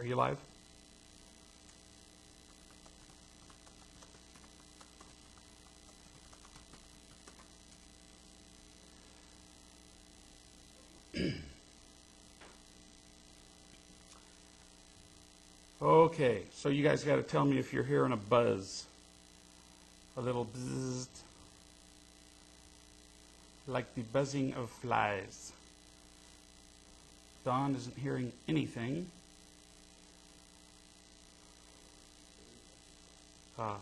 Are you live? Okay, so you guys got to tell me if you're hearing a buzz. A little bzzzt. Like the buzzing of flies. Don isn't hearing anything. Ah.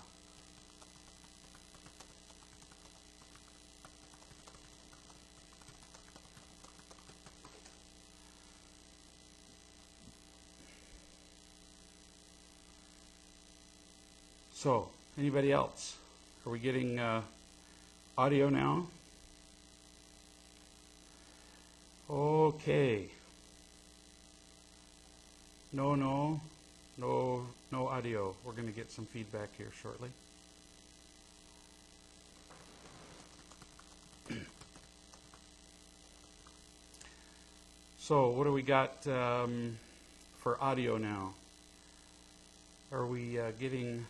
So, anybody else? Are we getting audio now? Okay. No audio. We're going to get some feedback here shortly. So, what do we got for audio now? Are we getting...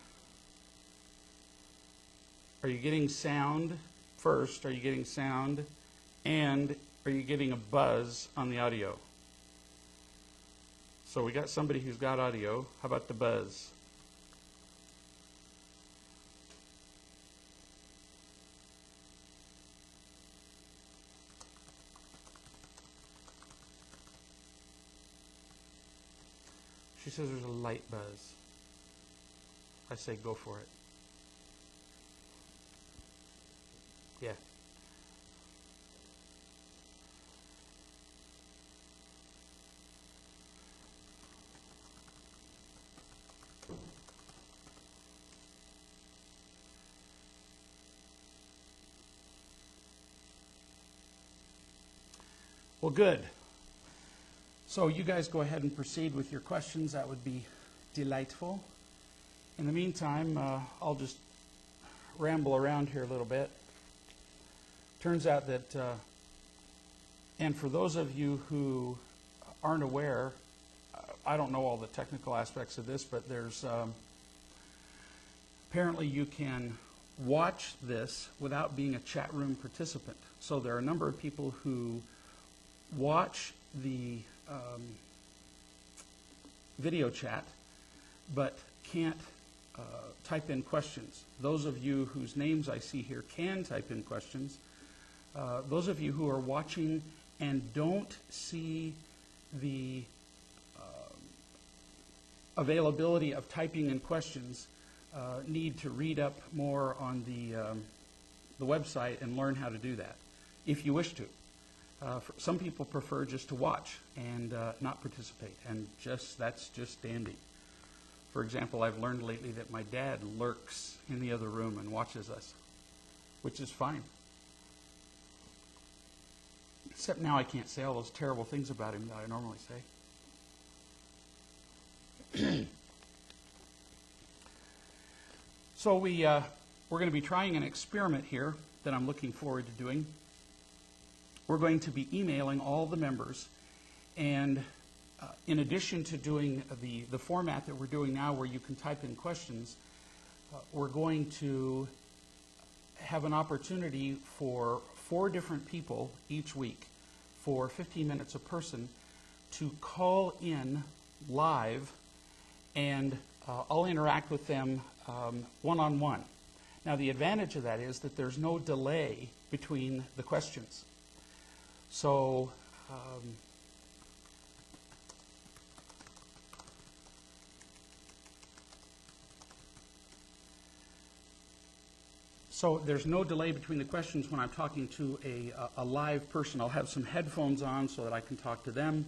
Are you getting sound first? Are you getting sound? And are you getting a buzz on the audio? So we got somebody who's got audio. How about the buzz? She says there's a light buzz. I say go for it. Yeah. Well, good. So you guys go ahead and proceed with your questions. That would be delightful. In the meantime, I'll just ramble around here a little bit. Turns out that, and for those of you who aren't aware, I don't know all the technical aspects of this, but there's apparently you can watch this without being a chat room participant. So there are a number of people who watch the video chat but can't type in questions. Those of you whose names I see here can type in questions. Those of you who are watching and don't see the availability of typing in questions need to read up more on the website and learn how to do that, if you wish to. Some people prefer just to watch and not participate, and that's just dandy. For example, I've learned lately that my dad lurks in the other room and watches us, which is fine. Except now I can't say all those terrible things about him that I normally say. So we're going to be trying an experiment here that I'm looking forward to doing. We're going to be emailing all the members, and in addition to doing the format that we're doing now where you can type in questions, we're going to have an opportunity for 4 different people each week for 15 minutes a person to call in live, and I'll interact with them one-on-one. Now the advantage of that is that there's no delay between the questions. So there's no delay between the questions when I'm talking to a live person. I'll have some headphones on so that I can talk to them,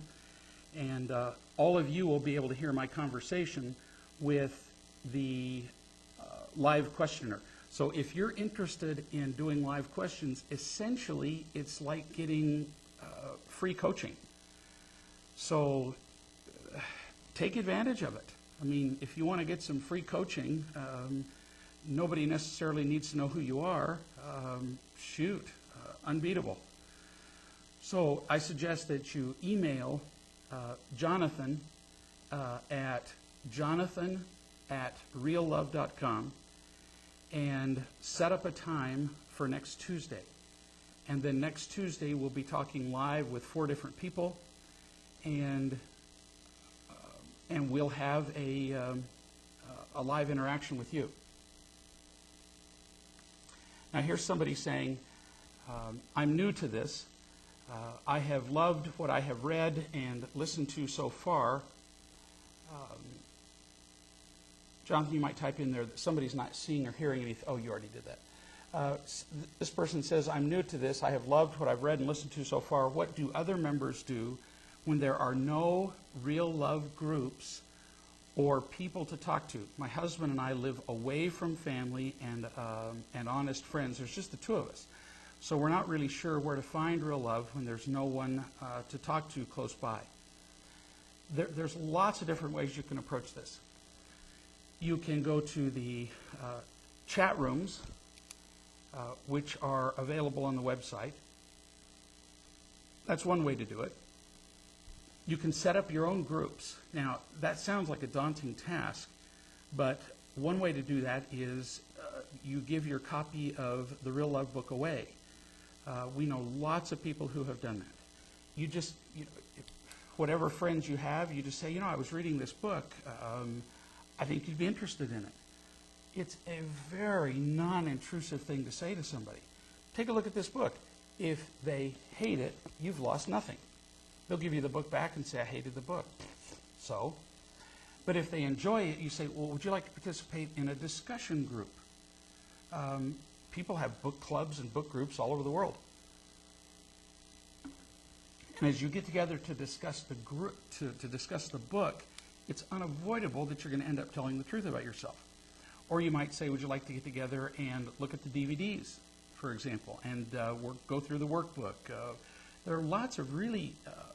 and all of you will be able to hear my conversation with the live questioner. So if you're interested in doing live questions, essentially it's like getting free coaching. So take advantage of it. I mean, if you want to get some free coaching, nobody necessarily needs to know who you are. Unbeatable. So I suggest that you email Jonathan at jonathan@reallove.com and set up a time for next Tuesday. And then next Tuesday we'll be talking live with 4 different people, and we'll have a live interaction with you. Now here's somebody saying, I'm new to this. I have loved what I have read and listened to so far. Jonathan, you might type in there that somebody's not seeing or hearing anything. Oh, you already did that. This person says, I'm new to this. I have loved what I've read and listened to so far. What do other members do when there are no real love groups or people to talk to? My husband and I live away from family and honest friends. There's just the 2 of us. So we're not really sure where to find real love when there's no one to talk to close by. There's lots of different ways you can approach this. You can go to the chat rooms, which are available on the website. That's one way to do it. You can set up your own groups. Now, that sounds like a daunting task, but one way to do that is you give your copy of the Real Love book away. We know lots of people who have done that. You just, whatever friends you have, you just say, I was reading this book. I think you'd be interested in it. It's a very non-intrusive thing to say to somebody. Take a look at this book. If they hate it, you've lost nothing. They'll give you the book back and say, I hated the book. So, but if they enjoy it, you say, well, would you like to participate in a discussion group? People have book clubs and book groups all over the world. And as you get together to discuss the group, to discuss the book, it's unavoidable that you're going to end up telling the truth about yourself. Or you might say, would you like to get together and look at the DVDs, for example, and go through the workbook? There are lots of really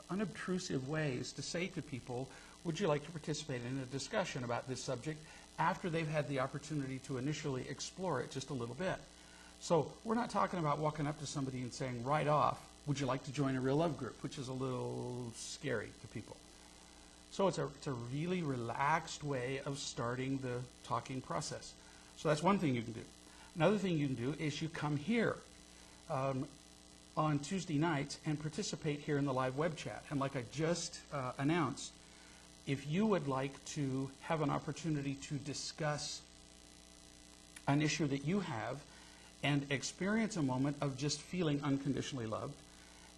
unobtrusive ways to say to people, would you like to participate in a discussion about this subject after they've had the opportunity to initially explore it just a little bit. So we're not talking about walking up to somebody and saying right off, would you like to join a Real Love group, which is a little scary to people. So it's a really relaxed way of starting the talking process. So that's one thing you can do. Another thing you can do is you come here on Tuesday nights and participate here in the live web chat. And like I just announced, if you would like to have an opportunity to discuss an issue that you have and experience a moment of just feeling unconditionally loved,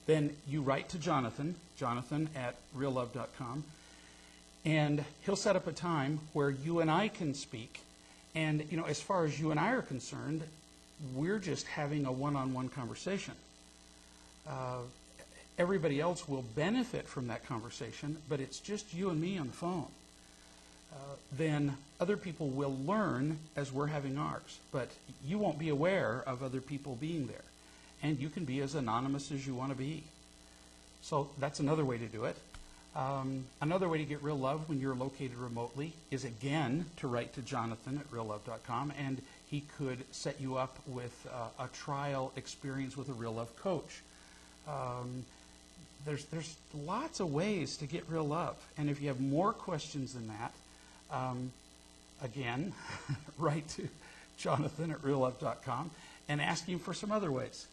then you write to Jonathan, jonathan@reallove.com, and he'll set up a time where you and I can speak. And, you know, as far as you and I are concerned, we're just having a one-on-one conversation. Everybody else will benefit from that conversation, but it's just you and me on the phone. Then other people will learn as we're having ours, but you won't be aware of other people being there. And you can be as anonymous as you want to be. So that's another way to do it. Another way to get real love when you're located remotely is, again, to write to jonathan@reallove.com, and he could set you up with a trial experience with a Real Love coach. There's lots of ways to get real love. And if you have more questions than that, again, write to jonathan@reallove.com and ask him for some other ways.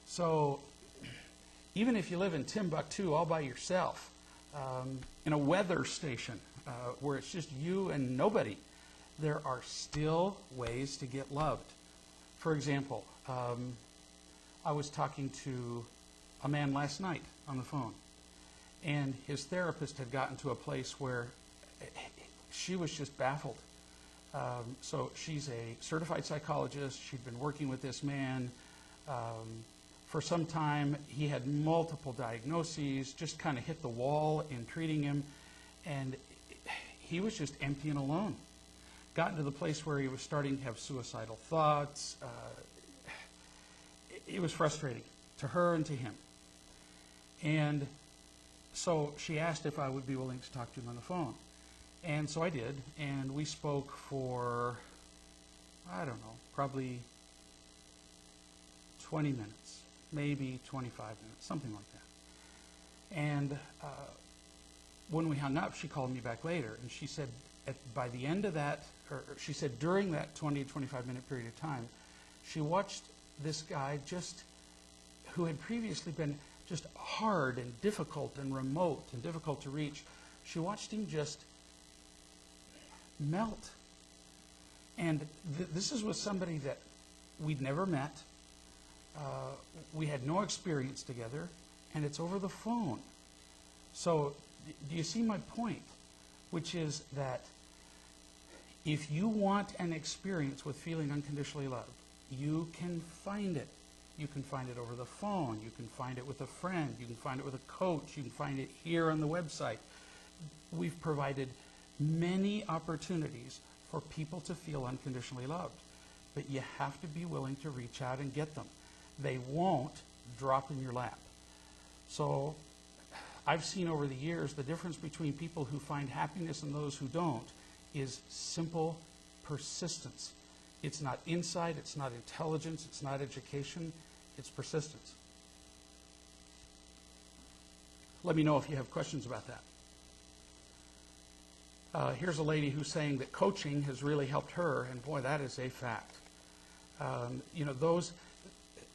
So even if you live in Timbuktu all by yourself, in a weather station where it's just you and nobody, there are still ways to get loved. For example, I was talking to a man last night on the phone, and his therapist had gotten to a place where she was just baffled. So she's a certified psychologist. She'd been working with this man for some time. He had multiple diagnoses, just kind of hit the wall in treating him, and he was just empty and alone. Gotten to the place where he was starting to have suicidal thoughts. It was frustrating to her and to him. And so she asked if I would be willing to talk to him on the phone. And so I did, and we spoke for, I don't know, probably 20 minutes, maybe 25 minutes, something like that. And when we hung up, she called me back later, and she said by the end of that, or she said during that 20 to 25-minute period of time, she watched this guy who had previously been just hard and difficult and remote and difficult to reach. She watched him just melt. And this is with somebody that we'd never met. We had no experience together, and it's over the phone. So do you see my point? Which is that if you want an experience with feeling unconditionally loved, you can find it. You can find it over the phone. You can find it with a friend. You can find it with a coach. You can find it here on the website. We've provided many opportunities for people to feel unconditionally loved. But you have to be willing to reach out and get them. They won't drop in your lap. So I've seen over the years the difference between people who find happiness and those who don't is simple persistence. It's not insight, it's not intelligence, it's not education, it's persistence. Let me know if you have questions about that. Here's a lady who's saying that coaching has really helped her, and boy, that is a fact.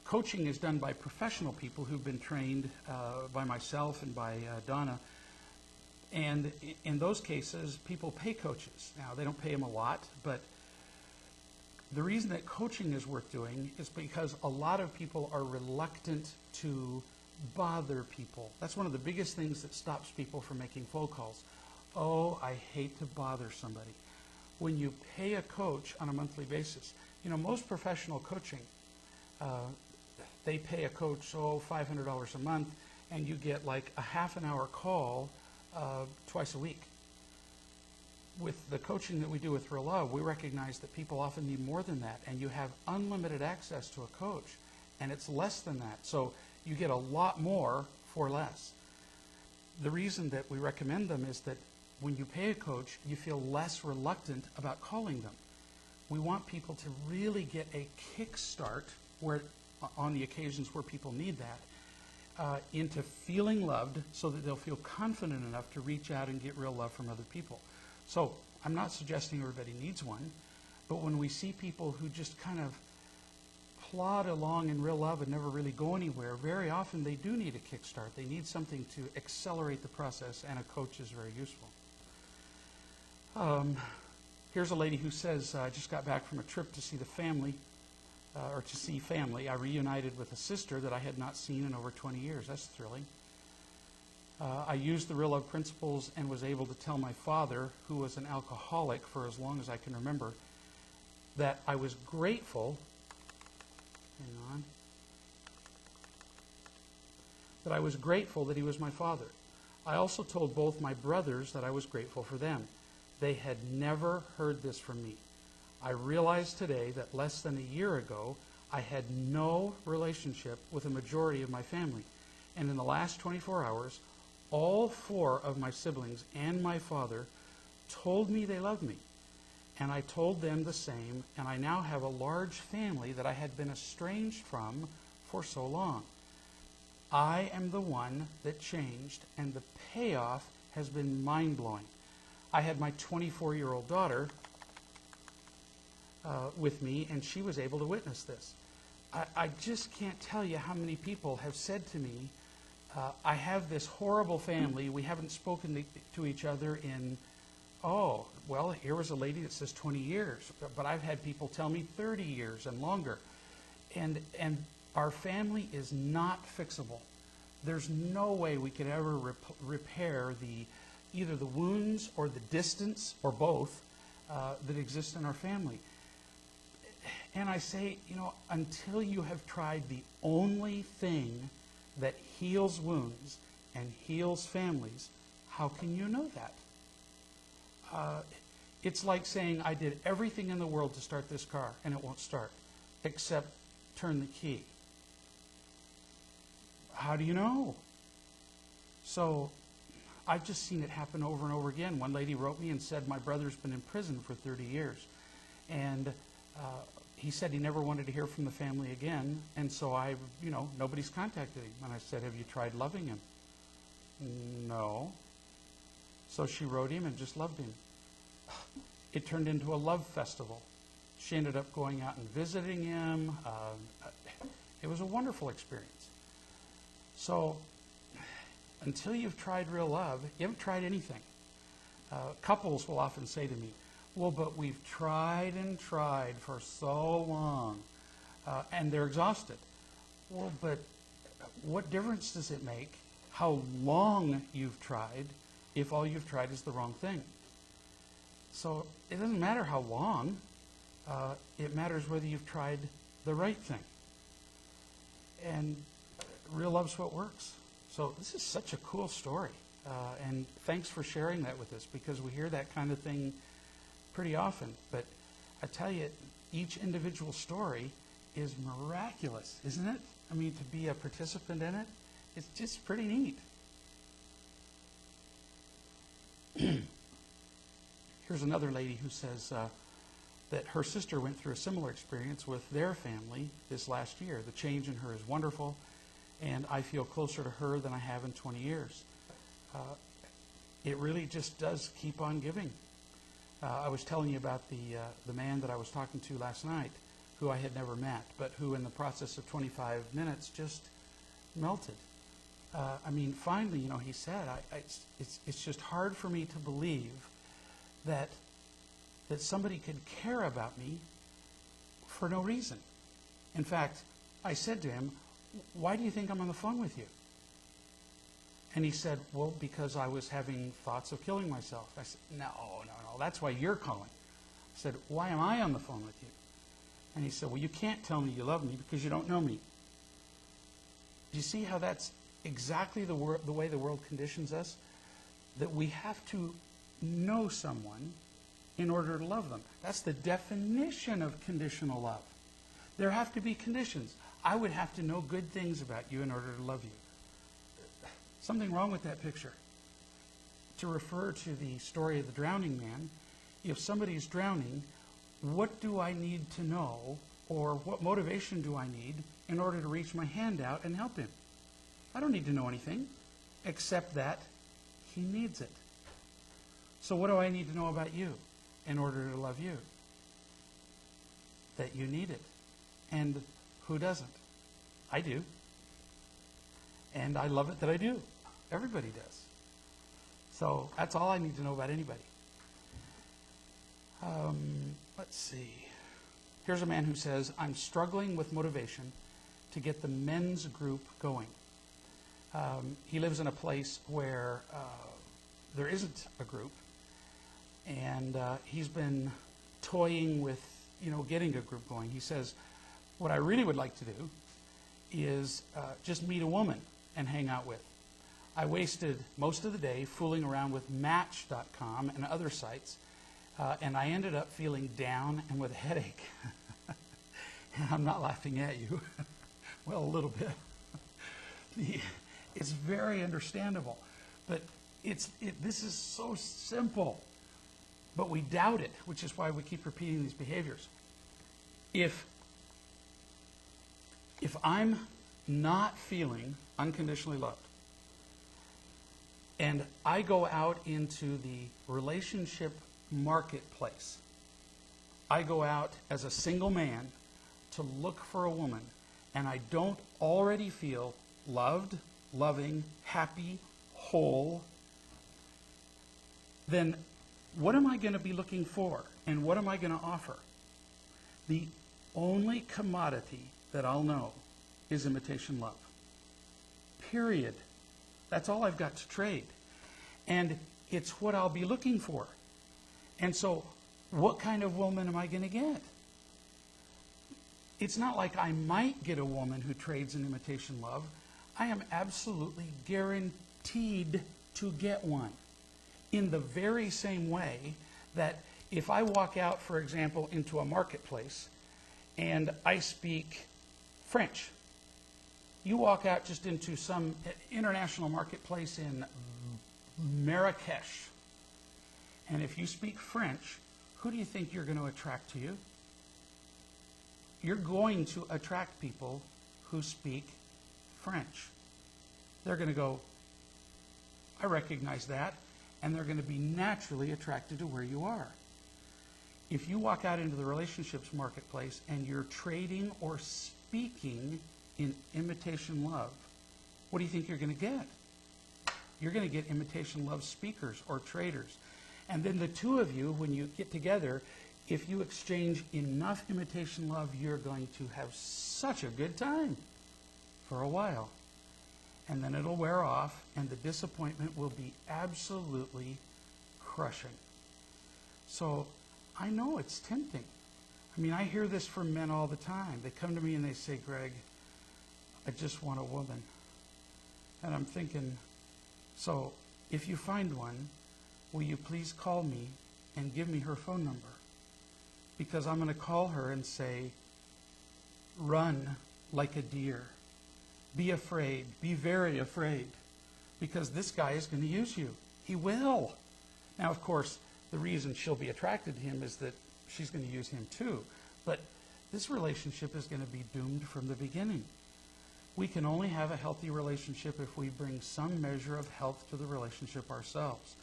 Coaching is done by professional people who've been trained by myself and by Donna. And in those cases, people pay coaches. Now, they don't pay them a lot, but the reason that coaching is worth doing is because a lot of people are reluctant to bother people. That's one of the biggest things that stops people from making phone calls. Oh, I hate to bother somebody. When you pay a coach on a monthly basis, most professional coaching, they pay a coach, $500 a month, and you get like a half-an-hour call twice a week. With the coaching that we do with Real Love, we recognize that people often need more than that, and you have unlimited access to a coach, and it's less than that. So you get a lot more for less. The reason that we recommend them is that when you pay a coach, you feel less reluctant about calling them. We want people to really get a kickstart on the occasions where people need that, into feeling loved so that they'll feel confident enough to reach out and get real love from other people. So I'm not suggesting everybody needs one, but when we see people who just kind of plod along in real love and never really go anywhere, very often they do need a kickstart. They need something to accelerate the process, and a coach is very useful. Here's a lady who says, I just got back from a trip to see the family, or to see family. I reunited with a sister that I had not seen in over 20 years. That's thrilling. I used the Real Love principles and was able to tell my father, who was an alcoholic for as long as I can remember, that I was grateful, that I was grateful that he was my father. I also told both my brothers that I was grateful for them. They had never heard this from me. I realized today that less than a year ago, I had no relationship with a majority of my family. And in the last 24 hours, all 4 of my siblings and my father told me they loved me. And I told them the same, and I now have a large family that I had been estranged from for so long. I am the one that changed, and the payoff has been mind-blowing. I had my 24-year-old daughter with me, and she was able to witness this. I just can't tell you how many people have said to me, I have this horrible family, we haven't spoken to each other in, oh, well, here was a lady that says 20 years, but I've had people tell me 30 years and longer. And our family is not fixable. There's no way we could ever repair either the wounds or the distance, or both, that exist in our family. And I say, until you have tried the only thing that heals wounds and heals families, how can you know that? It's like saying I did everything in the world to start this car, and it won't start, except turn the key. How do you know? So I've just seen it happen over and over again. One lady wrote me and said, my brother's been in prison for 30 years. And he said he never wanted to hear from the family again. And so nobody's contacted him. And I said, have you tried loving him? No. So she wrote him and just loved him. It turned into a love festival. She ended up going out and visiting him. It was a wonderful experience. So until you've tried real love, you haven't tried anything. Couples will often say to me, well, but we've tried and tried for so long, and they're exhausted. Well, but what difference does it make how long you've tried if all you've tried is the wrong thing? So it doesn't matter how long. It matters whether you've tried the right thing. And real love's what works. So this is such a cool story. And thanks for sharing that with us, because we hear that kind of thing pretty often. But I tell you, each individual story is miraculous, isn't it? I mean, to be a participant in it, it's just pretty neat. Here's another lady who says that her sister went through a similar experience with their family this last year. The change in her is wonderful, and I feel closer to her than I have in 20 years. It really just does keep on giving. I was telling you about the man that I was talking to last night, who I had never met, but who in the process of 25 minutes just melted. I mean, finally, you know, he said, it's just hard for me to believe that somebody could care about me for no reason. In fact, I said to him, why do you think I'm on the phone with you? And he said, well, because I was having thoughts of killing myself. I said, no, that's why you're calling. I said, why am I on the phone with you? And he said, well, you can't tell me you love me because you don't know me. Do you see how that's exactly the way the world conditions us? That we have to know someone in order to love them. That's the definition of conditional love. There have to be conditions. I would have to know good things about you in order to love you. Something wrong with that picture. To refer to the story of the drowning man, if somebody's drowning, what do I need to know, or what motivation do I need in order to reach my hand out and help him? I don't need to know anything, except that he needs it. So what do I need to know about you in order to love you? That you need it. And who doesn't? I do. And I love it that I do. Everybody does. So that's all I need to know about anybody. Let's see. Here's a man who says, I'm struggling with motivation to get the men's group going. He lives in a place where there isn't a group, and he's been toying with, getting a group going. He says, what I really would like to do is just meet a woman and hang out with. I wasted most of the day fooling around with Match.com and other sites, and I ended up feeling down and with a headache. And I'm not laughing at you. Well, a little bit. It's very understandable. But this is so simple. But we doubt it, which is why we keep repeating these behaviors. If I'm not feeling unconditionally loved, and I go out into the relationship marketplace, I go out as a single man to look for a woman, and I don't already feel loved, loving, happy, whole, then what am I going to be looking for, and what am I going to offer? The only commodity that I'll know is imitation love. Period. That's all I've got to trade. And it's what I'll be looking for. And so, what kind of woman am I going to get? It's not like I might get a woman who trades in imitation love. I am absolutely guaranteed to get one. In the very same way that if I walk out, for example, into a marketplace and I speak French, you walk out just into some international marketplace in Marrakesh, and if you speak French, who do you think you're going to attract to you? You're going to attract people who speak French. They're going to go, I recognize that, and they're going to be naturally attracted to where you are. If you walk out into the relationships marketplace and you're trading or speaking in imitation love, what do you think you're going to get? You're going to get imitation love speakers or traders. And then the two of you, when you get together, if you exchange enough imitation love, you're going to have such a good time for a while. And then it'll wear off, and the disappointment will be absolutely crushing. So I know it's tempting. I mean, I hear this from men all the time. They come to me and they say, Greg, I just want a woman. And I'm thinking, so if you find one, will you please call me and give me her phone number? Because I'm going to call her and say, run like a deer. Be afraid. Be very afraid. Because this guy is going to use you. He will. Now, of course, the reason she'll be attracted to him is that she's going to use him too. But this relationship is going to be doomed from the beginning. We can only have a healthy relationship if we bring some measure of health to the relationship ourselves.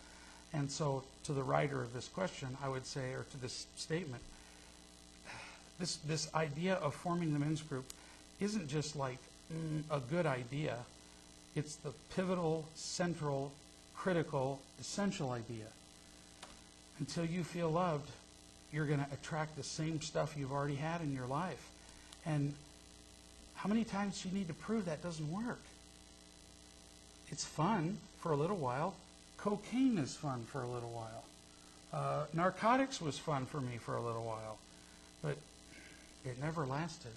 And so to the writer of this question, I would say, or to this statement, this idea of forming the men's group isn't just like a good idea. It's the pivotal, central, critical, essential idea. Until you feel loved, you're going to attract the same stuff you've already had in your life. And how many times do you need to prove that doesn't work? It's fun for a little while. Cocaine is fun for a little while. Narcotics was fun for me for a little while. But it never lasted.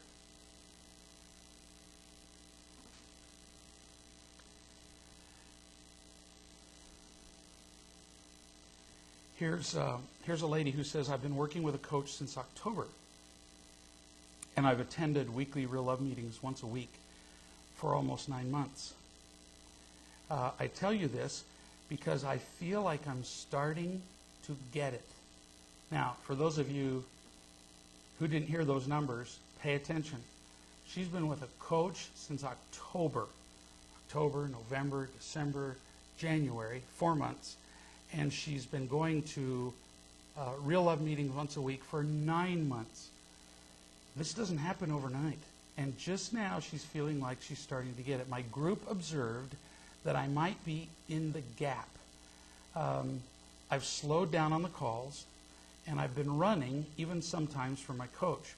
Here's a lady who says, I've been working with a coach since October, and I've attended weekly Real Love meetings once a week for almost 9 months. I tell you this because I feel like I'm starting to get it. Now, for those of you who didn't hear those numbers, pay attention. She's been with a coach since October. October, November, December, January, 4 months. And she's been going to Real Love meetings once a week for 9 months. This doesn't happen overnight. And just now she's feeling like she's starting to get it. My group observed that I might be in the gap. I've slowed down on the calls, and I've been running, even sometimes for my coach.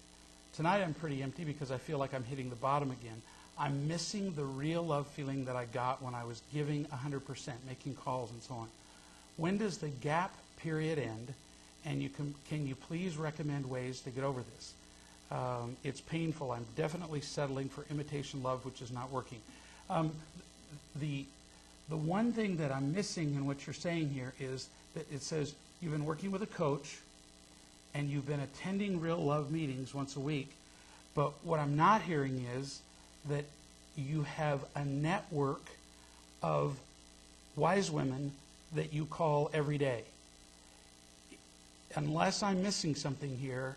Tonight I'm pretty empty because I feel like I'm hitting the bottom again. I'm missing the real love feeling that I got when I was giving 100%, making calls and so on. When does the gap period end? And can you please recommend ways to get over this? It's painful. I'm definitely settling for imitation love, which is not working. The one thing that I'm missing in what you're saying here is that it says you've been working with a coach and you've been attending Real Love meetings once a week. But what I'm not hearing is that you have a network of wise women that you call every day. Unless I'm missing something here,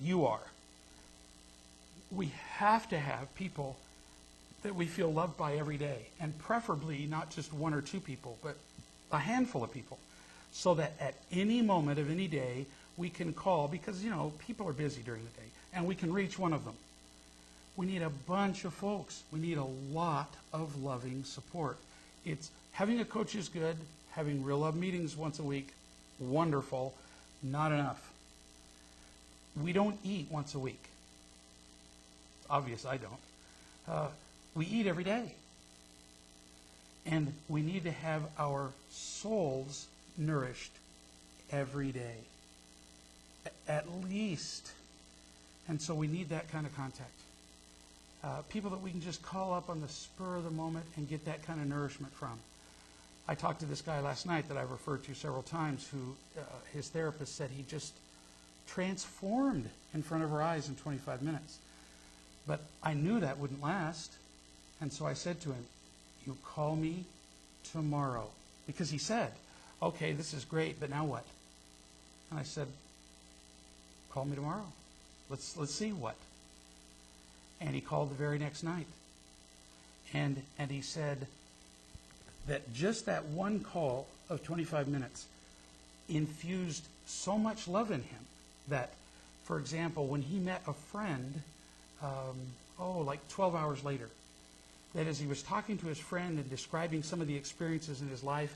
you are. We have to have people that we feel loved by every day, and preferably not just one or two people, but a handful of people, so that at any moment of any day we can call, because, you know, people are busy during the day, and we can reach one of them. We need a bunch of folks. We need a lot of loving support. Having a coach is good. Having Real Love meetings once a week, wonderful. Not enough. We don't eat once a week. Obvious, I don't. We eat every day. And we need to have our souls nourished every day. At least. And so we need that kind of contact. People that we can just call up on the spur of the moment and get that kind of nourishment from. I talked to this guy last night that I've referred to several times who his therapist said he just transformed in front of her eyes in 25 minutes. But I knew that wouldn't last. And so I said to him, you call me tomorrow. Because he said, okay, this is great, but now what? And I said, call me tomorrow. Let's see what. And he called the very next night. And he said, that just that one call of 25 minutes infused so much love in him that, for example, when he met a friend, like 12 hours later, that as he was talking to his friend and describing some of the experiences in his life,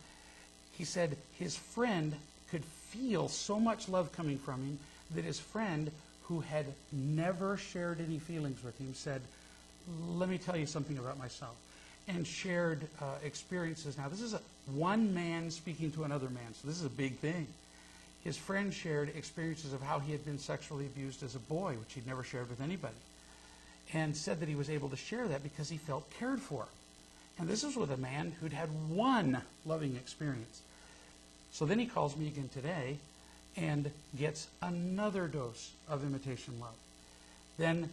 he said his friend could feel so much love coming from him that his friend, who had never shared any feelings with him, said, "Let me tell you something about myself," and shared experiences. Now, this is one man speaking to another man, so this is a big thing. His friend shared experiences of how he had been sexually abused as a boy, which he'd never shared with anybody, and said that he was able to share that because he felt cared for. And this was with a man who'd had one loving experience. So then he calls me again today and gets another dose of imitation love. Then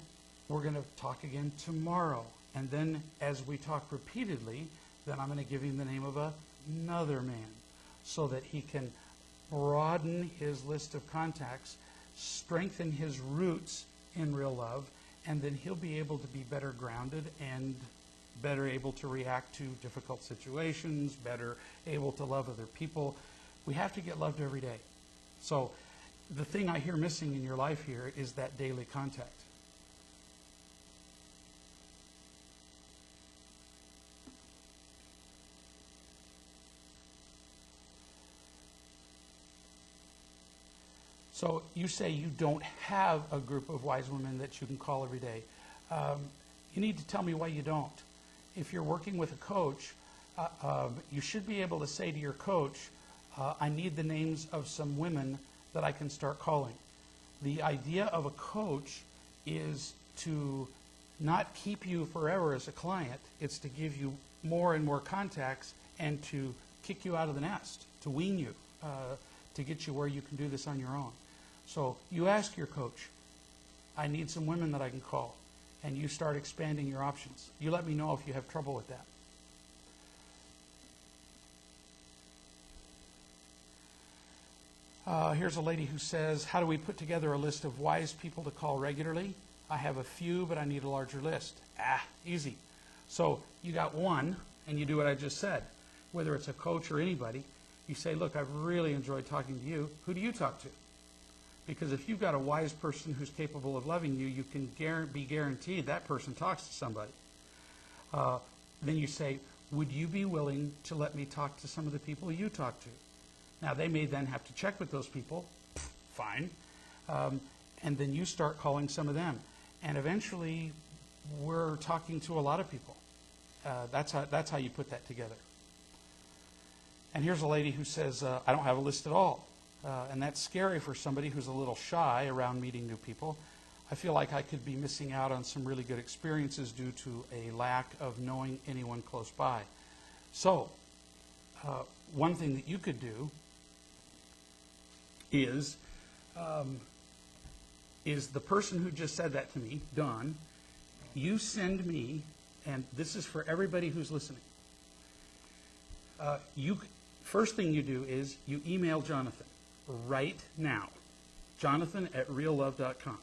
we're going to talk again tomorrow. And then as we talk repeatedly, then I'm going to give him the name of another man so that he can broaden his list of contacts, strengthen his roots in real love, and then he'll be able to be better grounded and better able to react to difficult situations, better able to love other people. We have to get loved every day. So the thing I hear missing in your life here is that daily contact. So you say you don't have a group of wise women that you can call every day. You need to tell me why you don't. If you're working with a coach, you should be able to say to your coach, I need the names of some women that I can start calling. The idea of a coach is to not keep you forever as a client. It's to give you more and more contacts and to kick you out of the nest, to wean you, to get you where you can do this on your own. So you ask your coach, I need some women that I can call, and you start expanding your options. You let me know if you have trouble with that. Here's a lady who says, how do we put together a list of wise people to call regularly? I have a few, but I need a larger list. Easy. So you got one, and you do what I just said. Whether it's a coach or anybody, you say, look, I've really enjoyed talking to you. Who do you talk to? Because if you've got a wise person who's capable of loving you, you can be guaranteed that person talks to somebody. Then you say, would you be willing to let me talk to some of the people you talk to? Now, they may then have to check with those people. Fine. And then you start calling some of them. And eventually, we're talking to a lot of people. That's how you put that together. And here's a lady who says, I don't have a list at all. And that's scary for somebody who's a little shy around meeting new people. I feel like I could be missing out on some really good experiences due to a lack of knowing anyone close by. So, one thing that you could do is the person who just said that to me, Don, you send me, and this is for everybody who's listening, first thing you do is you email Jonathan right now, jonathan@reallove.com,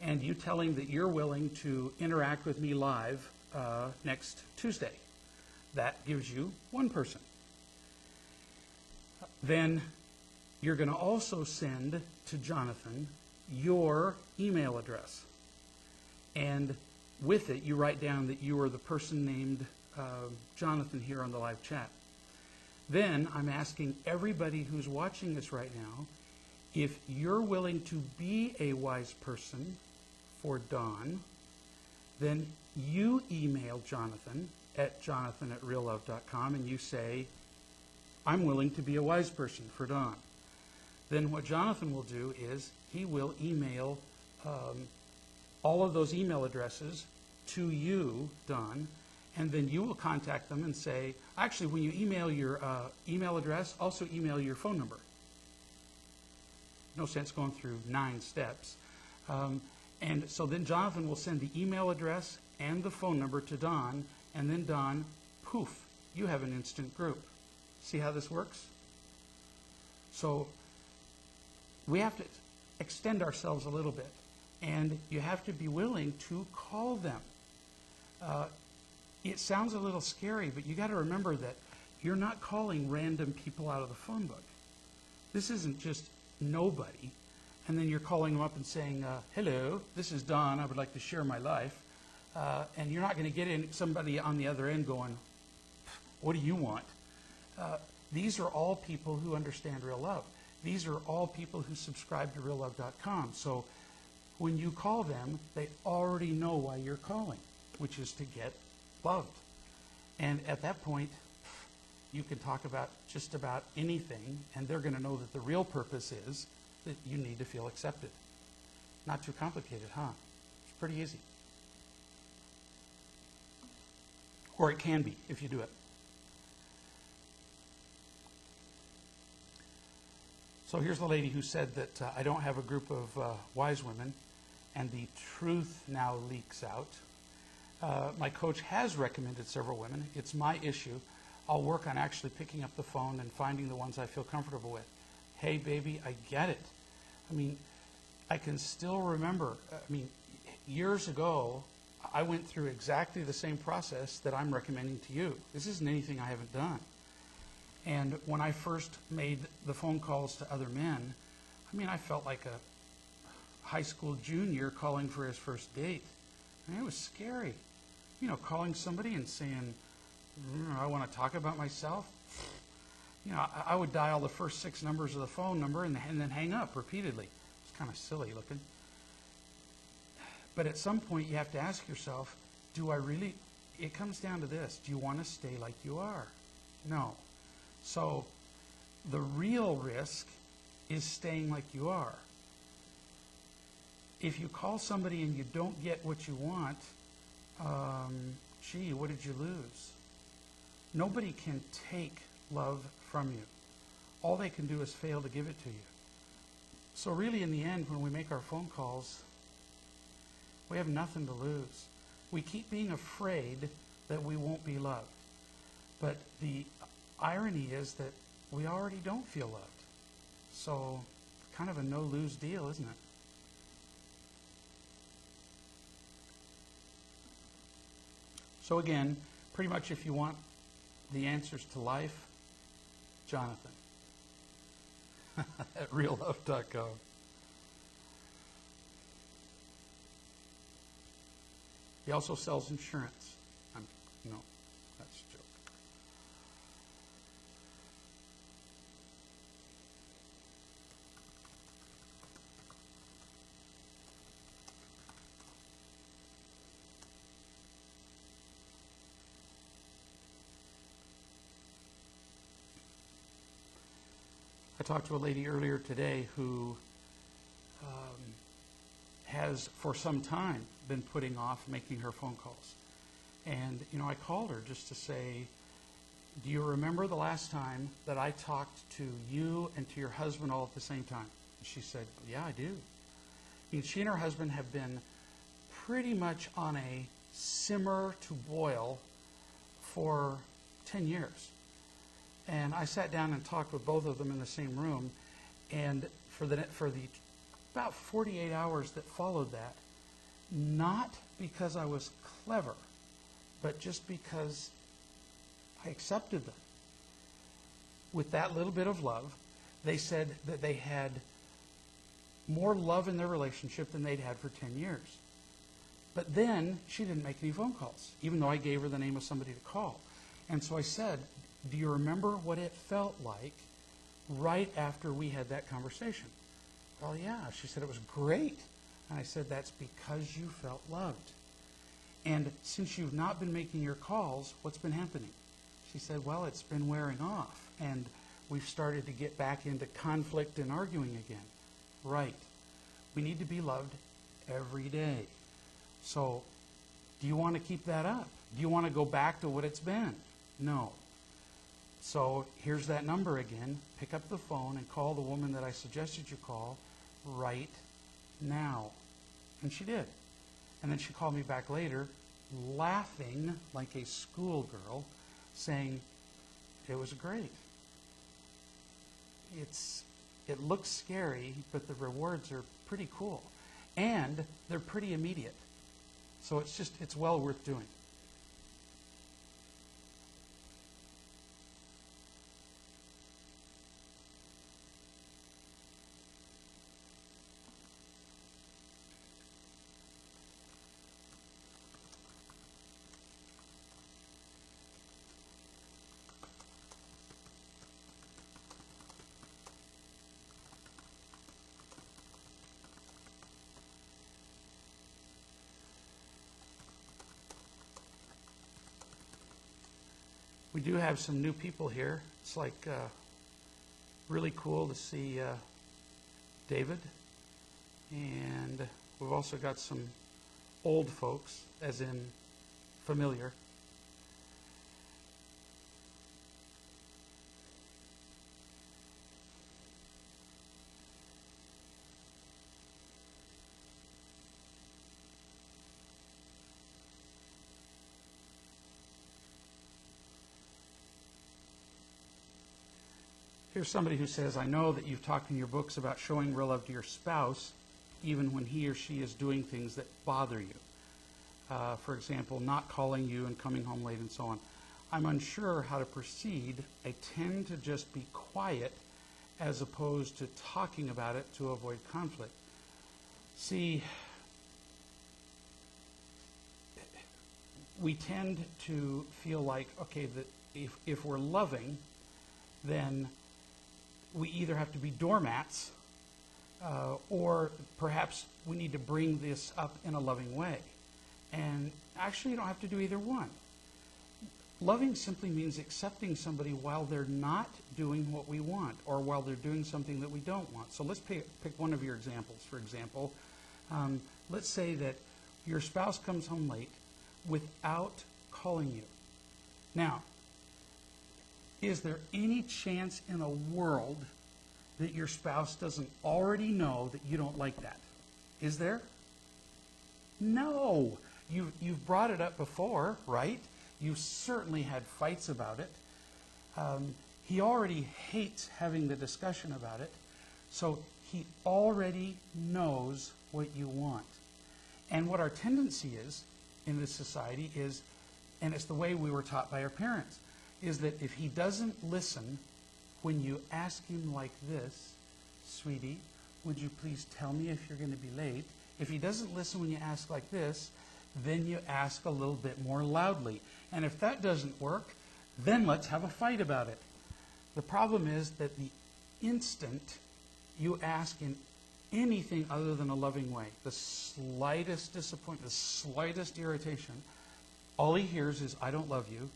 and you tell him that you're willing to interact with me live next Tuesday. That gives you one person. Then you're going to also send to Jonathan your email address. And with it, you write down that you are the person named Jonathan here on the live chat. Then I'm asking everybody who's watching this right now, if you're willing to be a wise person for Don, then you email Jonathan at jonathan@reallove.com and you say, I'm willing to be a wise person for Don. Then what Jonathan will do is he will email all of those email addresses to you, Don, and then you will contact them and say, actually, when you email your email address, also email your phone number. No sense going through 9 steps. And so then Jonathan will send the email address and the phone number to Don, and then Don, poof, you have an instant group. See how this works? So we have to extend ourselves a little bit, and you have to be willing to call them. it sounds a little scary, but you got to remember that you're not calling random people out of the phone book. This isn't just nobody, and then you're calling them up and saying, hello, this is Don, I would like to share my life. And you're not going to get somebody on the other end going, what do you want? These are all people who understand real love. These are all people who subscribe to reallove.com. So when you call them, they already know why you're calling, which is to get loved. And at that point, you can talk about just about anything, and they're going to know that the real purpose is that you need to feel accepted. Not too complicated, huh? It's pretty easy. Or it can be, if you do it. So here's the lady who said that I don't have a group of wise women, and the truth now leaks out. My coach has recommended several women. It's my issue. I'll work on actually picking up the phone and finding the ones I feel comfortable with. Hey, baby, I get it. I mean, I can still remember, years ago, I went through exactly the same process that I'm recommending to you. This isn't anything I haven't done. And when I first made the phone calls to other men, I felt like a high school junior calling for his first date. It was scary. Calling somebody and saying, I want to talk about myself. I would dial the first 6 numbers of the phone number and then hang up repeatedly. It's kind of silly looking. But at some point you have to ask yourself, do I really, it comes down to this, do you want to stay like you are? No. So the real risk is staying like you are. If you call somebody and you don't get what you want, gee, what did you lose? Nobody can take love from you. All they can do is fail to give it to you. So really, in the end, when we make our phone calls, we have nothing to lose. We keep being afraid that we won't be loved. But the irony is that we already don't feel loved. So kind of a no-lose deal, isn't it? So again, pretty much if you want the answers to life, Jonathan at reallove.com. He also sells insurance. No, that's a joke. I talked to a lady earlier today who has for some time been putting off making her phone calls. And, I called her just to say, do you remember the last time that I talked to you and to your husband all at the same time? And she said, yeah, I do. She and her husband have been pretty much on a simmer to boil for 10 years. And I sat down and talked with both of them in the same room, and for the about 48 hours that followed that, not because I was clever, but just because I accepted them. With that little bit of love, they said that they had more love in their relationship than they'd had for 10 years. But then she didn't make any phone calls, even though I gave her the name of somebody to call. And so I said, do you remember what it felt like right after we had that conversation? Well, yeah. She said it was great. And I said, that's because you felt loved. And since you've not been making your calls, what's been happening? She said, well, it's been wearing off. And we've started to get back into conflict and arguing again. Right. We need to be loved every day. So do you want to keep that up? Do you want to go back to what it's been? No. So here's that number again. Pick up the phone and call the woman that I suggested you call right now. And she did. And then she called me back later, laughing like a schoolgirl, saying, it was great. It looks scary, but the rewards are pretty cool. And they're pretty immediate. So it's well worth doing. We do have some new people here. It's like really cool to see David. And we've also got some old folks, as in familiar. Here's somebody who says, I know that you've talked in your books about showing real love to your spouse, even when he or she is doing things that bother you. For example, not calling you and coming home late and so on. I'm unsure how to proceed. I tend to just be quiet as opposed to talking about it to avoid conflict. See, we tend to feel like, okay, that if we're loving, then we either have to be doormats or perhaps we need to bring this up in a loving way. And actually, you don't have to do either one. Loving simply means accepting somebody while they're not doing what we want or while they're doing something that we don't want. So let's pick one of your examples. For example, let's say that your spouse comes home late without calling you. Now, is there any chance in the world that your spouse doesn't already know that you don't like that? Is there? No. You've brought it up before, right? You've certainly had fights about it. He already hates having the discussion about it, so he already knows what you want. And what our tendency is in this society is, and it's the way we were taught by our parents, is that if he doesn't listen when you ask him like this, sweetie, would you please tell me if you're going to be late? If he doesn't listen when you ask like this, then you ask a little bit more loudly. And if that doesn't work, then let's have a fight about it. The problem is that the instant you ask in anything other than a loving way, the slightest disappointment, the slightest irritation, all he hears is, I don't love you,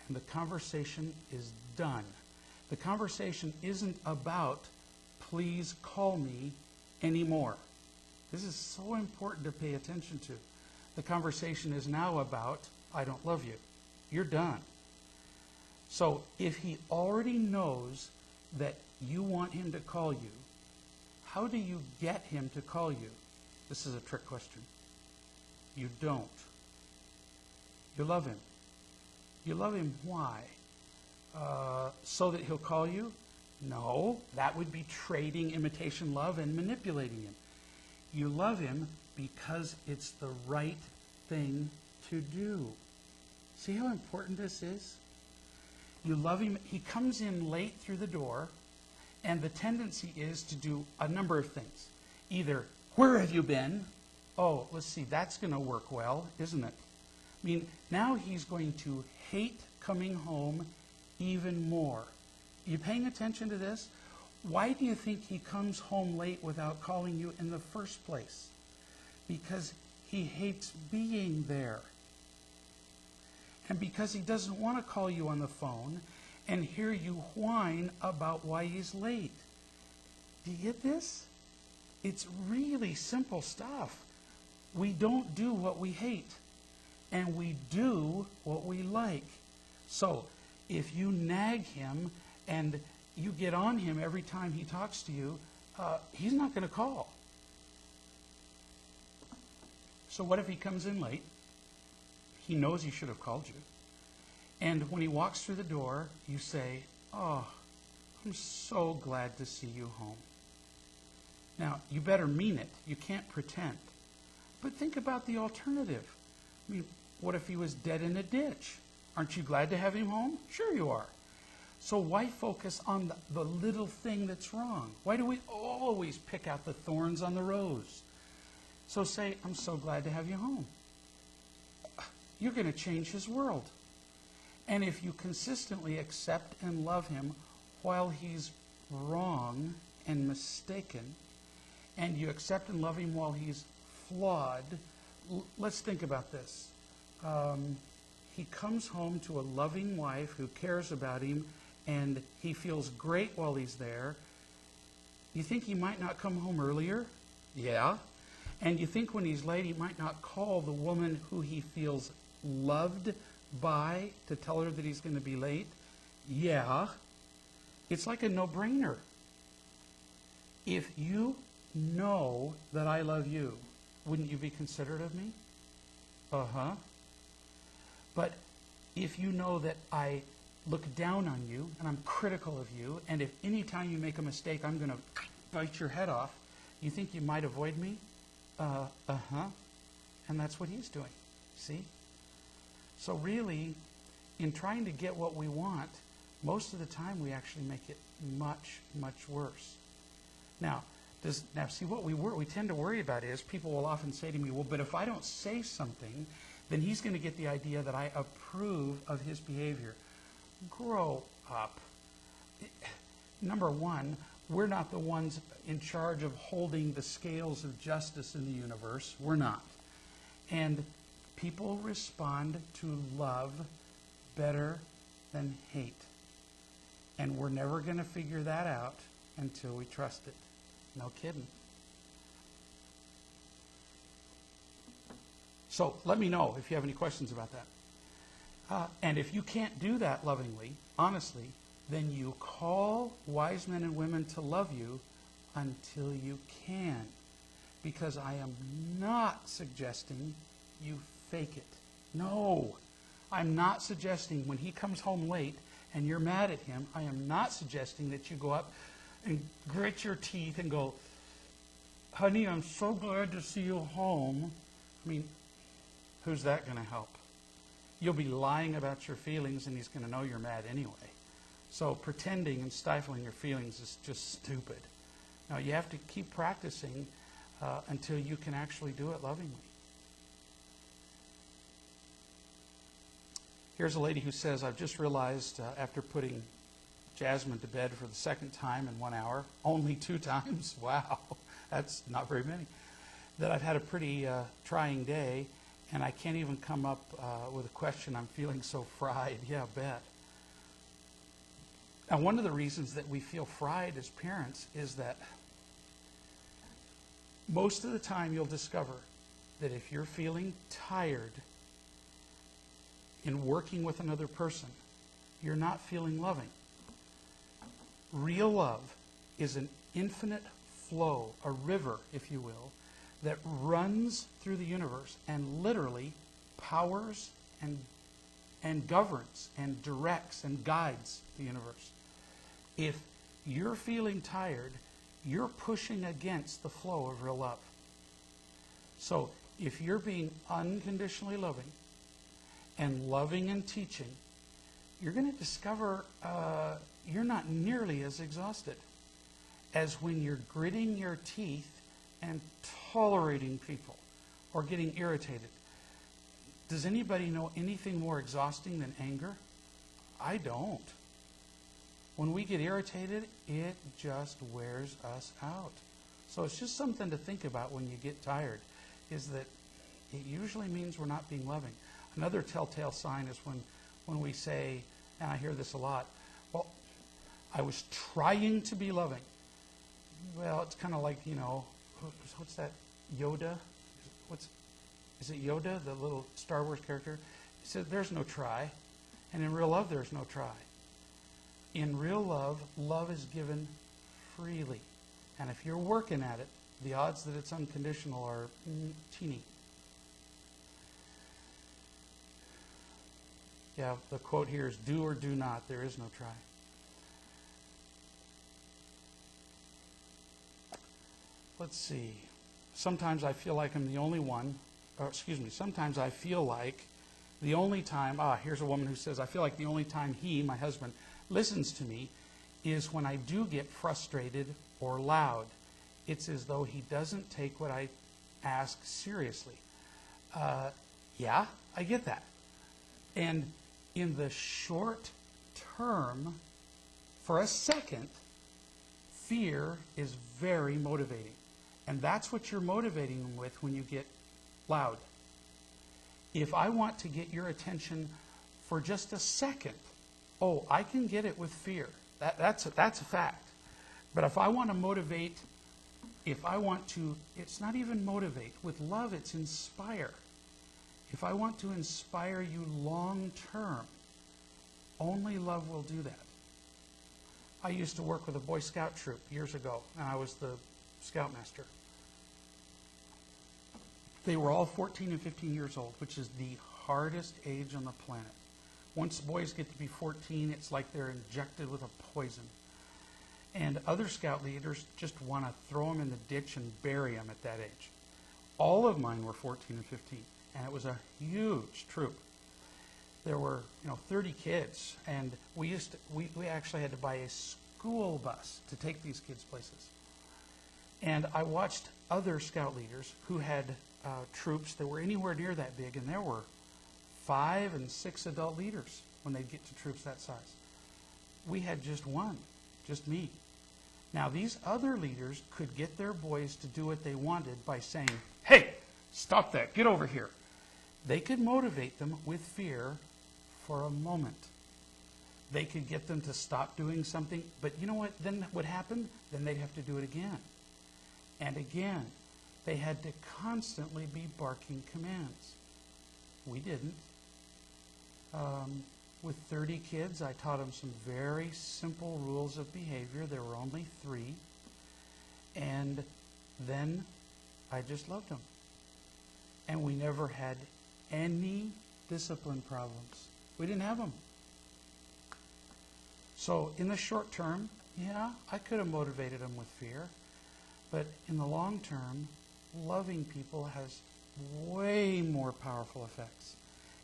and the conversation is done. The conversation isn't about, please call me anymore. This is so important to pay attention to. The conversation is now about, I don't love you. You're done. So if he already knows that you want him to call you, how do you get him to call you? This is a trick question. You don't. You love him. You love him why? So that he'll call you? No, that would be trading imitation love and manipulating him. You love him because it's the right thing to do. See how important this is? You love him. He comes in late through the door, and the tendency is to do a number of things. Either, where have you been? Oh, let's see, that's going to work well, isn't it? I mean, now he's going to hate coming home even more. Are you paying attention to this? Why do you think he comes home late without calling you in the first place? Because he hates being there. And because he doesn't want to call you on the phone and hear you whine about why he's late. Do you get this? It's really simple stuff. We don't do what we hate, and we do what we like. So if you nag him and you get on him every time he talks to you, he's not going to call. So what if he comes in late? He knows he should have called you. And when he walks through the door, you say, oh, I'm so glad to see you home. Now, you better mean it. You can't pretend. But think about the alternative. I mean, what if he was dead in a ditch? Aren't you glad to have him home? Sure you are. So why focus on the little thing that's wrong? Why do we always pick out the thorns on the rose? So say, I'm so glad to have you home. You're going to change his world. And if you consistently accept and love him while he's wrong and mistaken, and you accept and love him while he's flawed, let's think about this. he comes home to a loving wife who cares about him, and he feels great while he's there, you think he might not come home earlier? Yeah. And you think when he's late, he might not call the woman who he feels loved by to tell her that he's going to be late? Yeah. It's like a no-brainer. If you know that I love you, wouldn't you be considerate of me? Uh-huh. But if you know that I look down on you and I'm critical of you, and if any time you make a mistake, I'm going to bite your head off, you think you might avoid me? Uh-huh. And that's what he's doing. See? So really, in trying to get what we want, most of the time we actually make it much, much worse. Now see, what we tend to worry about is people will often say to me, well, but if I don't say something, then he's going to get the idea that I approve of his behavior. Grow up. Number one, we're not the ones in charge of holding the scales of justice in the universe. We're not. And people respond to love better than hate. And we're never going to figure that out until we trust it. No kidding. So let me know if you have any questions about that. And if you can't do that lovingly, honestly, then you call wise men and women to love you until you can. Because I am not suggesting you fake it. No. I'm not suggesting when he comes home late and you're mad at him, I am not suggesting that you go up and grit your teeth and go, honey, I'm so glad to see you home. I mean, who's that going to help? You'll be lying about your feelings and he's going to know you're mad anyway. So pretending and stifling your feelings is just stupid. Now, you have to keep practicing until you can actually do it lovingly. Here's a lady who says, I've just realized after putting Jasmine to bed for the second time in 1 hour, only 2 times, wow, that's not very many, that I've had a pretty trying day, and I can't even come up with a question. I'm feeling so fried. Yeah, bet. Now, one of the reasons that we feel fried as parents is that most of the time you'll discover that if you're feeling tired in working with another person, you're not feeling loving. Real love is an infinite flow, a river, if you will, that runs through the universe and literally powers and governs and directs and guides the universe. If you're feeling tired, you're pushing against the flow of real love. So if you're being unconditionally loving and loving and teaching, you're going to discover you're not nearly as exhausted as when you're gritting your teeth and tolerating people or getting irritated. Does anybody know anything more exhausting than anger? I don't. When we get irritated, it just wears us out. So it's just something to think about when you get tired, is that it usually means we're not being loving. Another telltale sign is when we say, and I hear this a lot, well, I was trying to be loving. Well, it's kind of like, what's that, Yoda? Is it Yoda, the little Star Wars character? He said, there's no try. And in real love, there's no try. In real love, love is given freely. And if you're working at it, the odds that it's unconditional are teeny. Yeah, the quote here is, do or do not, there is no try. Let's see. Sometimes I feel like I'm the only one, sometimes I feel like the only time, here's a woman who says, I feel like the only time he, my husband, listens to me is when I do get frustrated or loud. It's as though he doesn't take what I ask seriously. Yeah, I get that. And in the short term, for a second, fear is very motivating. And that's what you're motivating them with when you get loud. If I want to get your attention for just a second, oh, I can get it with fear. That's a fact. But if I want to motivate, it's not even motivate. With love, it's inspire. If I want to inspire you long term, only love will do that. I used to work with a Boy Scout troop years ago, and I was the scoutmaster. They were all 14 and 15 years old, which is the hardest age on the planet. Once boys get to be 14, it's like they're injected with a poison. And other scout leaders just want to throw them in the ditch and bury them at that age. All of mine were 14 and 15, and it was a huge troop. There were, 30 kids, and we actually had to buy a school bus to take these kids places. And I watched other scout leaders who had troops that were anywhere near that big, and there were 5 and 6 adult leaders when they'd get to troops that size. We had just one, just me. Now, these other leaders could get their boys to do what they wanted by saying, hey, stop that, get over here. They could motivate them with fear for a moment. They could get them to stop doing something, but you know what then would happen? Then they'd have to do it again. And again. They had to constantly be barking commands. We didn't. With 30 kids, I taught them some very simple rules of behavior. There were only 3. And then I just loved them. And we never had any discipline problems. We didn't have them. So in the short term, yeah, I could have motivated them with fear. But in the long term, loving people has way more powerful effects.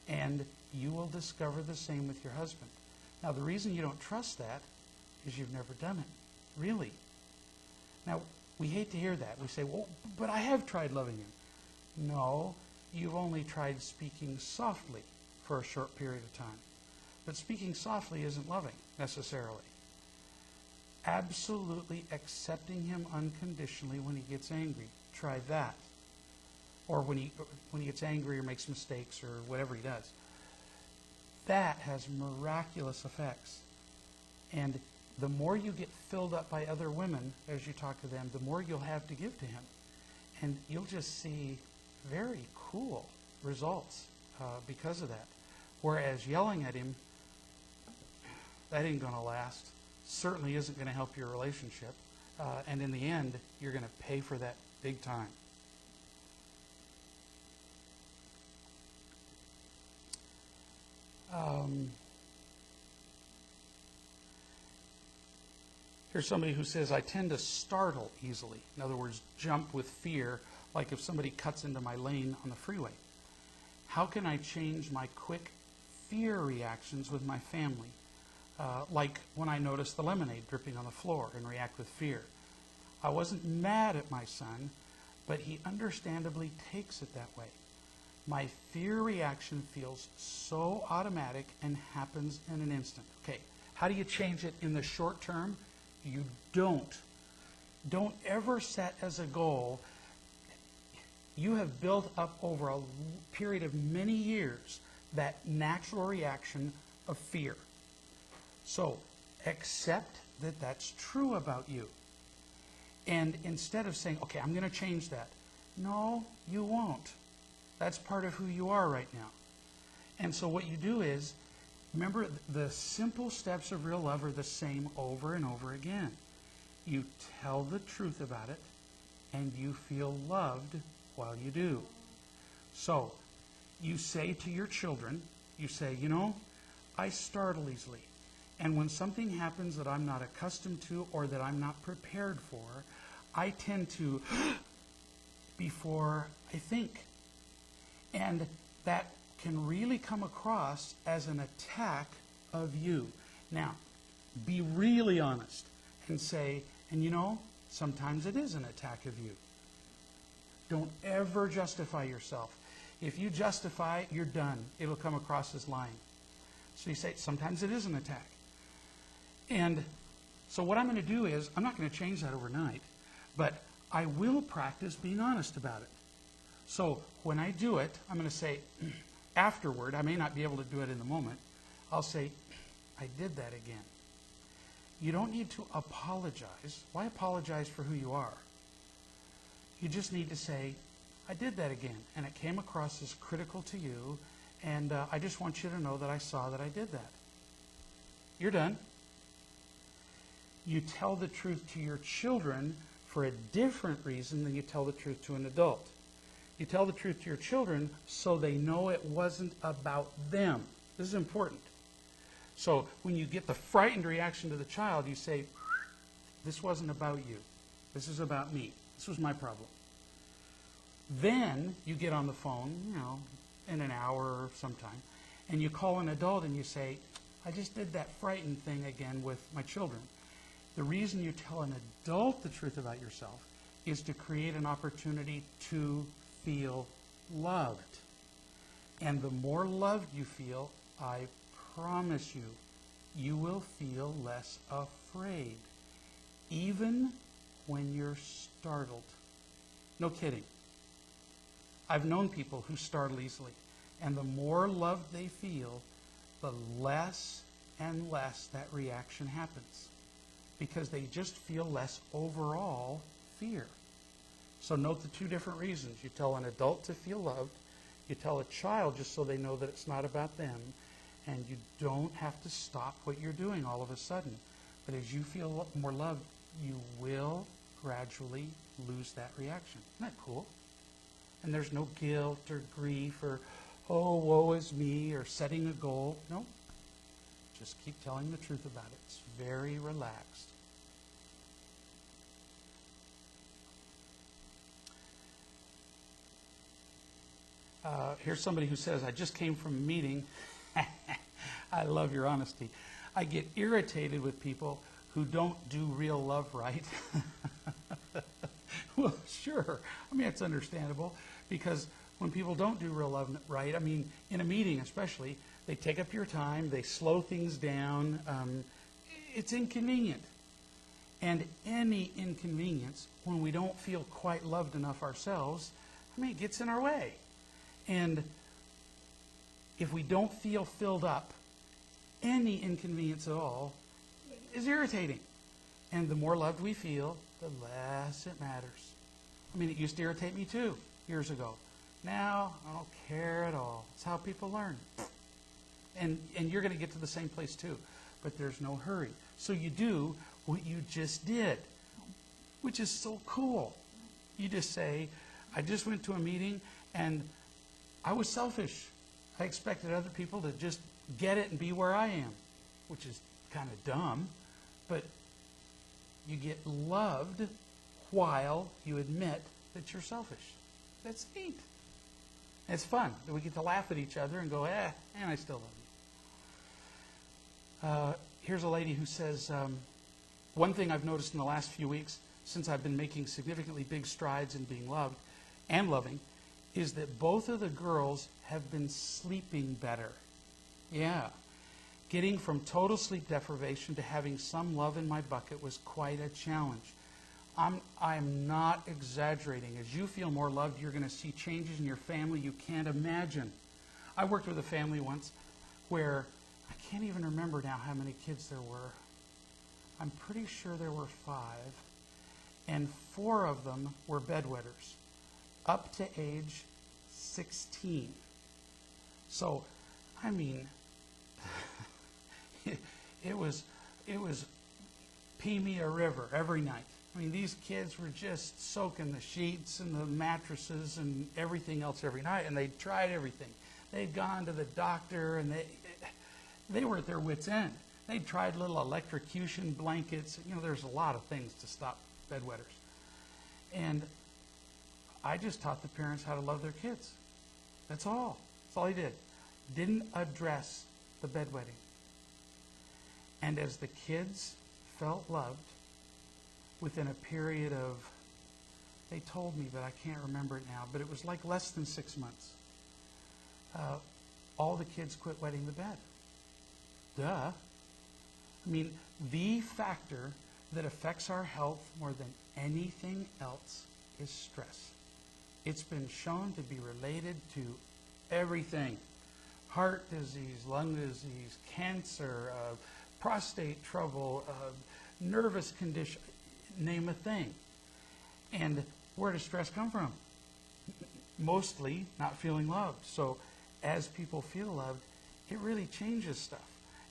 And you will discover the same with your husband. Now, the reason you don't trust that is you've never done it. Really. Now, we hate to hear that. We say, well, but I have tried loving him. No, you've only tried speaking softly for a short period of time. But speaking softly isn't loving, necessarily. Absolutely accepting him unconditionally when he gets angry. Try that. Or when he gets angry or makes mistakes or whatever he does. That has miraculous effects. And the more you get filled up by other women as you talk to them, the more you'll have to give to him. And you'll just see very cool results because of that. Whereas yelling at him, that ain't going to last. Certainly isn't going to help your relationship. And in the end, you're going to pay for that big time. Here's somebody who says, I tend to startle easily. In other words, jump with fear, like if somebody cuts into my lane on the freeway. How can I change my quick fear reactions with my family? Like when I notice the lemonade dripping on the floor and react with fear. I wasn't mad at my son, but he understandably takes it that way. My fear reaction feels so automatic and happens in an instant. Okay, how do you change it in the short term? You don't. Don't ever set as a goal. You have built up over a period of many years that natural reaction of fear. So accept that that's true about you. And instead of saying, okay, I'm going to change that. No, you won't. That's part of who you are right now. And so what you do is, remember, the simple steps of real love are the same over and over again. You tell the truth about it, and you feel loved while you do. So, you say to your children, you say, I startle easily. And when something happens that I'm not accustomed to or that I'm not prepared for, I tend to before I think. And that can really come across as an attack of you. Now, be really honest and say, and sometimes it is an attack of you. Don't ever justify yourself. If you justify, you're done. It'll come across as lying. So you say, sometimes it is an attack. And so what I'm going to do is, I'm not going to change that overnight, but I will practice being honest about it. So when I do it, I'm going to say, afterward, I may not be able to do it in the moment, I'll say, I did that again. You don't need to apologize. Why apologize for who you are? You just need to say, I did that again, and it came across as critical to you, and I just want you to know that I saw that I did that. You're done. You tell the truth to your children for a different reason than you tell the truth to an adult. You tell the truth to your children so they know it wasn't about them. This is important. So when you get the frightened reaction to the child, you say, this wasn't about you. This is about me. This was my problem. Then you get on the phone, in an hour or sometime, and you call an adult and you say, I just did that frightened thing again with my children. The reason you tell an adult the truth about yourself is to create an opportunity to feel loved. And the more loved you feel, I promise you, you will feel less afraid, even when you're startled. No kidding. I've known people who startle easily, and the more loved they feel, the less and less that reaction happens, because they just feel less overall fear. So note the two different reasons. You tell an adult to feel loved. You tell a child just so they know that it's not about them. And you don't have to stop what you're doing all of a sudden. But as you feel more loved, you will gradually lose that reaction. Isn't that cool? And there's no guilt or grief or, oh, woe is me, or setting a goal. No. Just keep telling the truth about it. It's very relaxed. Here's somebody who says, I just came from a meeting. I love your honesty. I get irritated with people who don't do real love right. Well, sure. I mean, it's understandable, because when people don't do real love right, I mean, in a meeting especially, they take up your time, they slow things down. It's inconvenient. And any inconvenience, when we don't feel quite loved enough ourselves, I mean, it gets in our way. And if we don't feel filled up, any inconvenience at all is irritating. And the more loved we feel, the less it matters. I mean, it used to irritate me too, years ago. Now, I don't care at all. It's how people learn. And you're going to get to the same place too. But there's no hurry. So you do what you just did, which is so cool. You just say, I just went to a meeting and I was selfish. I expected other people to just get it and be where I am, which is kind of dumb. But you get loved while you admit that you're selfish. That's neat. It's fun. We get to laugh at each other and go, and I still love you. Here's a lady who says, one thing I've noticed in the last few weeks, since I've been making significantly big strides in being loved and loving, is that both of the girls have been sleeping better. Yeah. Getting from total sleep deprivation to having some love in my bucket was quite a challenge. I'm not exaggerating. As you feel more loved, you're going to see changes in your family you can't imagine. I worked with a family once where I can't even remember now how many kids there were. I'm pretty sure there were 5, and 4 of them were bedwetters, up to age 16. So, I mean, it was pee me a river every night. I mean, these kids were just soaking the sheets and the mattresses and everything else every night, and they'd tried everything. They'd gone to the doctor, and they were at their wits' end. They'd tried little electrocution blankets. There's a lot of things to stop bedwetters. And I just taught the parents how to love their kids. That's all. That's all I did. Didn't address the bedwetting. And as the kids felt loved, within a period of, they told me, but I can't remember it now, but it was like less than 6 months, all the kids quit wetting the bed. Duh. I mean, the factor that affects our health more than anything else is stress. It's been shown to be related to everything. heart disease, lung disease, cancer, prostate trouble, nervous condition, name a thing. And where does stress come from? Mostly not feeling loved. So as people feel loved, it really changes stuff.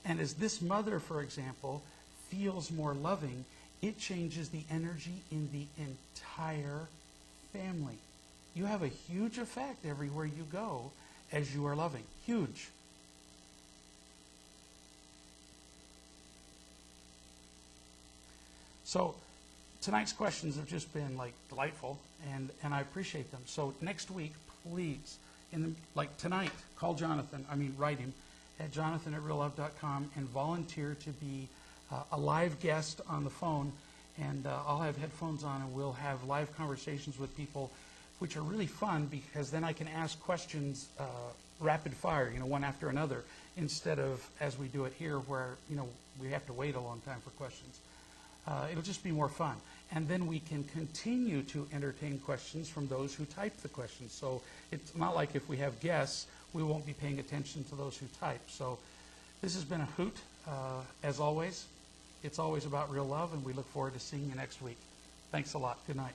And as this mother, for example, feels more loving, it changes the energy in the entire family. You have a huge effect everywhere you go as you are loving. Huge. So tonight's questions have just been delightful, and I appreciate them. So next week, please, tonight, call Jonathan, write him at jonathan@reallove.com and volunteer to be a live guest on the phone, and I'll have headphones on and we'll have live conversations with people, which are really fun because then I can ask questions rapid fire, one after another, instead of as we do it here where, we have to wait a long time for questions. It'll just be more fun. And then we can continue to entertain questions from those who type the questions. So it's not like if we have guests, we won't be paying attention to those who type. So this has been a hoot. As always, it's always about real love, and we look forward to seeing you next week. Thanks a lot. Good night.